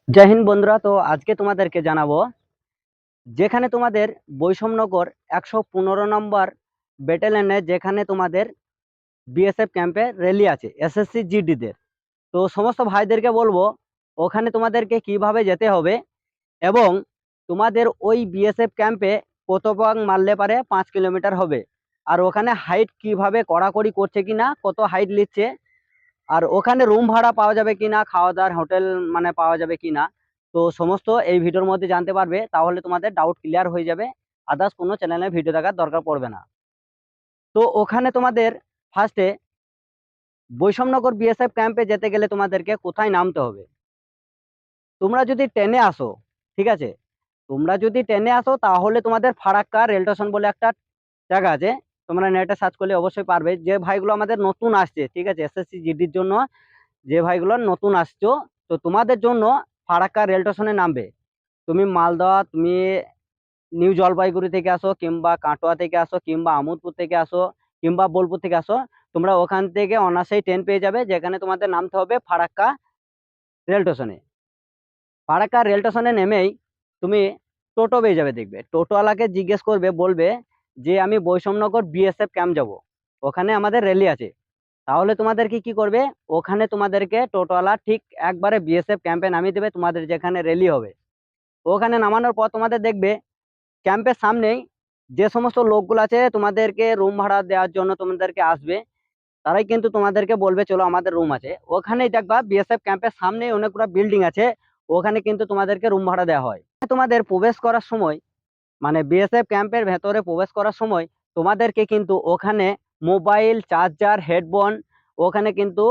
জয় হিন্দ বন্ধুরা। তো আজকে তোমাদেরকে জানাবো যেখানে তোমাদের বৈষম্যনগর 115 নম্বর ব্যাটালিয়নে যেখানে তোমাদের বিএসএফ ক্যাম্পে র্যালি আছে এসএসসি জিডিদের। তো সমস্ত ভাইদেরকে বলবো ওখানে তোমাদেরকে কিভাবে যেতে হবে এবং তোমাদের ওই বিএসএফ ক্যাম্পে কত পাক মারলে পারে 5 কিলোমিটার হবে, আর ওখানে হাইট কিভাবে কড়াকড়ি করছে কিনা, কত হাইট নিচ্ছে, আর ওখানে রুম ভাড়া পাওয়া যাবে কিনা, খাওয়া দাওয়ার হোটেল মানে পাওয়া যাবে কিনা। তো সমস্ত এই ভিডিওর মধ্যে জানতে পারবে, তাহলে তোমাদের ডাউট ক্লিয়ার হয়ে যাবে, আদার্স কোনো চ্যানেলে ভিডিও দেখার দরকার পড়বে না। তো ওখানে তোমাদের ফার্স্টে বৈষম্যনগর বিএসএফ ক্যাম্পে যেতে গেলে তোমাদেরকে কোথায় নামতে হবে। তোমরা যদি ট্রেনে আসো, ঠিক আছে, তোমরা যদি ট্রেনে আসো তাহলে তোমাদের ফারাক্কা রেল স্টেশন বলে একটা জায়গা আছে, তোমরা নেটে সার্চ করলে অবশ্যই পারবে। যে ভাইগুলো আমাদের নতুন আসছে, ঠিক আছে, এসএসসি জিডির জন্য যে ভাইগুলো নতুন আসছো, তো তোমাদের জন্য ফারাক্কা রেল স্টেশনে নামবে। তুমি মালদা, তুমি নিউ জলপাইগুড়ি থেকে আসো, কিংবা কাটোয়া থেকে আসো, কিংবা আমোদপুর থেকে আসো, কিংবা বোলপুর থেকে আসো, তোমরা ওখান থেকে অনায়াসেই ট্রেন পেয়ে যাবে, যেখানে তোমাদের নামতে হবে ফারাক্কা রেল স্টেশনে। ফারাক্কা রেল স্টেশনে নেমেই তুমি টোটো পেয়ে যাবে। দেখবে টোটোওয়ালাকে জিজ্ঞেস করবে, বলবে যে আমি বৈষম্যনগর বিএসএফ ক্যাম্প যাব, ওখানে আমাদের র্যালি আছে। তাহলে তোমাদেরকে কি করবে, ওখানে তোমাদেরকে টোটোওয়ালা ঠিক একবারে বিএসএফ ক্যাম্পে নামিয়ে দেবে, তোমাদের যেখানে র্যালি হবে। ওখানে নামানোর পর তোমাদের দেখবে ক্যাম্পের সামনেই যে সমস্ত লোকগুলো আছে তোমাদেরকে রুম ভাড়া দেওয়ার জন্য তোমাদেরকে আসবে, তারাই কিন্তু তোমাদেরকে বলবে চলো আমাদের রুম আছে। ওখানেই দেখবা বিএসএফ ক্যাম্পের সামনে অনেকগুলো বিল্ডিং আছে, ওখানে কিন্তু তোমাদেরকে রুম ভাড়া দেওয়া হয়। তোমাদের প্রবেশ করার সময়, মানে বিএসএফ ক্যাম্পের ভেতরে প্রবেশ করার সময় তোমাদেরকে কিন্তু ওখানে মোবাইল, চার্জার, হেডফোন ওখানে কিন্তু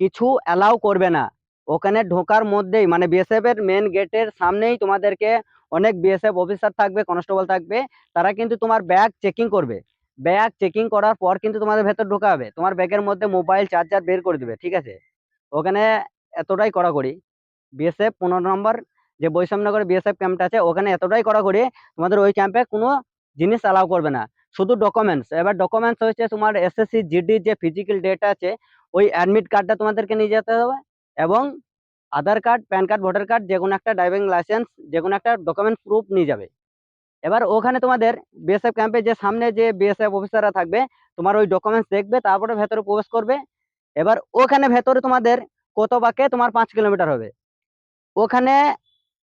কিছু অ্যালাউ করবে না। ওখানে ঢোকার মধ্যেই, মানে বিএসএফ এর মেন গেটের সামনেই তোমাদেরকে অনেক বিএসএফ অফিসার থাকবে, কনস্টেবল থাকবে, তারা কিন্তু তোমার ব্যাগ চেকিং করবে। ব্যাগ চেকিং করার পর কিন্তু তোমাদের ভেতর ঢোকা হবে, তোমার ব্যাগের মধ্যে মোবাইল, চার্জার বের করে দেবে, ঠিক আছে। ওখানে এতটাই কড়াকড়ি। বিএসএফ 15 নম্বর যে বৈষম্যনগর বিএসএফ ক্যাম্পটা আছে, ওখানে এতটাই কড়াকড়ি, তোমাদের ওই ক্যাম্পে কোনো জিনিস অ্যালাউ করবে না, শুধু ডকুমেন্টস। এবার ডকুমেন্টস হচ্ছে তোমার এসএসসি জিডির যে ফিজিক্যাল ডেটা আছে, ওই অ্যাডমিট কার্ডটা তোমাদেরকে নিয়ে যেতে হবে, এবং Aadhaar card, PAN card, voter card, যে কোনো একটা, ড্রাইভিং লাইসেন্স, যে কোনো একটা ডকুমেন্ট প্রুফ নিয়ে যাবে। এবার ওখানে তোমাদের বিএসএফ ক্যাম্পে যে সামনে যে বিএসএফ অফিসাররা থাকবে, তোমার ওই ডকুমেন্টস দেখবে, তারপরে ভেতরে প্রবেশ করবে। এবার ওখানে ভেতরে তোমাদের কত বাকে তোমার 5 কিলোমিটার হবে। ওখানে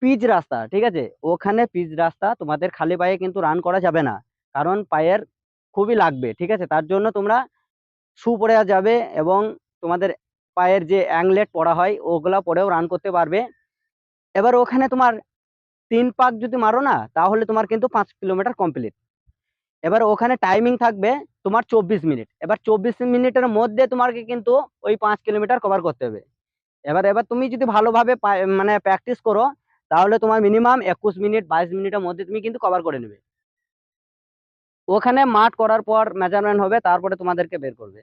পিচ রাস্তা, ঠিক আছে, ওখানে পিচ রাস্তা, তোমাদের খালি পায়ে কিন্তু রান করা যাবে না, কারণ পায়ের খুবই লাগবে, ঠিক আছে। তার জন্য তোমরা শু পরে যাবে, এবং তোমাদের পায়ের যে অ্যাংলেট পরা হয় ওগুলা পরেও রান করতে পারবে। এবার ওখানে তোমার 3 পাক যদি মারো না, তাহলে তোমার কিন্তু 5 কিলোমিটার কমপ্লিট। এবার ওখানে টাইমিং থাকবে তোমার 24 মিনিট। এবার 24 মিনিটের মধ্যে তোমাকে কিন্তু ওই 5 কিলোমিটার কভার করতে হবে। এবার এবার তুমি যদি ভালোভাবে মানে প্র্যাকটিস করো, তাহলে তোমার মিনিমাম 21 মিনিট 22 মিনিটের মধ্যে তুমি কিন্তু কভার করে নেবে। ওখানে মাঠ করার পর মেজারমেন্ট হবে, তারপরে তোমাদেরকে বের করবে।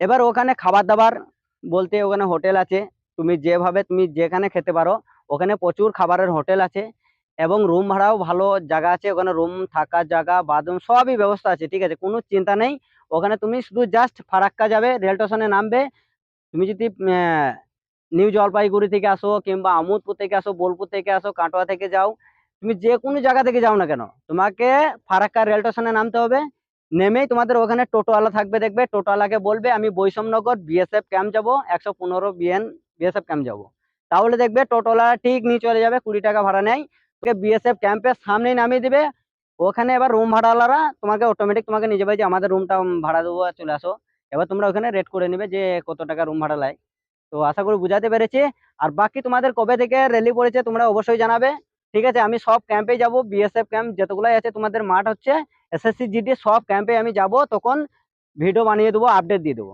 এবার ওখানে খাবার দাবার বলতে ওখানে হোটেল আছে, তুমি যেভাবে তুমি যেখানে খেতে পারো, ওখানে প্রচুর খাবারের হোটেল আছে, এবং রুম ভাড়াও ভালো জায়গা আছে, ওখানে রুম থাকার জায়গা, বাথরুম সবই ব্যবস্থা আছে, ঠিক আছে, কোনো চিন্তা নেই। ওখানে তুমি শুধু জাস্ট ফারাক্কা যাবে, রেল স্টেশনে নামবে। তুমি যদি নিউ জলপাইগুড়ি থেকে আসো, কিংবা আমোদপুর থেকে আসো, বোলপুর থেকে আসো, কাটোয়া থেকে যাও, তুমি যে কোনো জায়গা থেকে যাও না কেন, তোমাকে ফারাক্কা রেল স্টেশনে নামতে হবে। নেমেই তোমাদের ওখানে টোটোওয়ালা থাকবে, দেখবে টোটোওয়ালাকে বলবে আমি বৈষম্যনগর বিএসএফ ক্যাম্প যাবো, 115 বিএসএফ ক্যাম্প যাবো। তাহলে দেখবে টোটোওয়ালা ঠিক নিয়ে চলে যাবে, 20 টাকা ভাড়া নেয়, তোকে বিএসএফ ক্যাম্পের সামনেই নামিয়ে দিবে। ওখানে এবার রুম ভাড়াওয়ালারা তোমাকে অটোমেটিক তোমাকে নিয়ে যাবে, যে আমাদের রুমটা ভাড়া দেবো, চলে আসো। এবার তোমরা ওখানে রেট করে নিবে যে কত টাকা রুম ভাড়া লাগে। তো আশা করি বুঝাতে পেরেছি। আর বাকি তোমাদের কবে থেকে র্যালি পড়েছে তোমরা অবশ্যই জানাবে, ঠিক আছে। আমি সব ক্যাম্পে যাব, বিএসএফ ক্যাম্প যতগুলাই আছে তোমাদের মাঠ হচ্ছে, এসএসসি জিডি সব ক্যাম্পে আমি যাব, তখন ভিডিও বানিয়ে দেবো, আপডেট দিয়ে দেবো।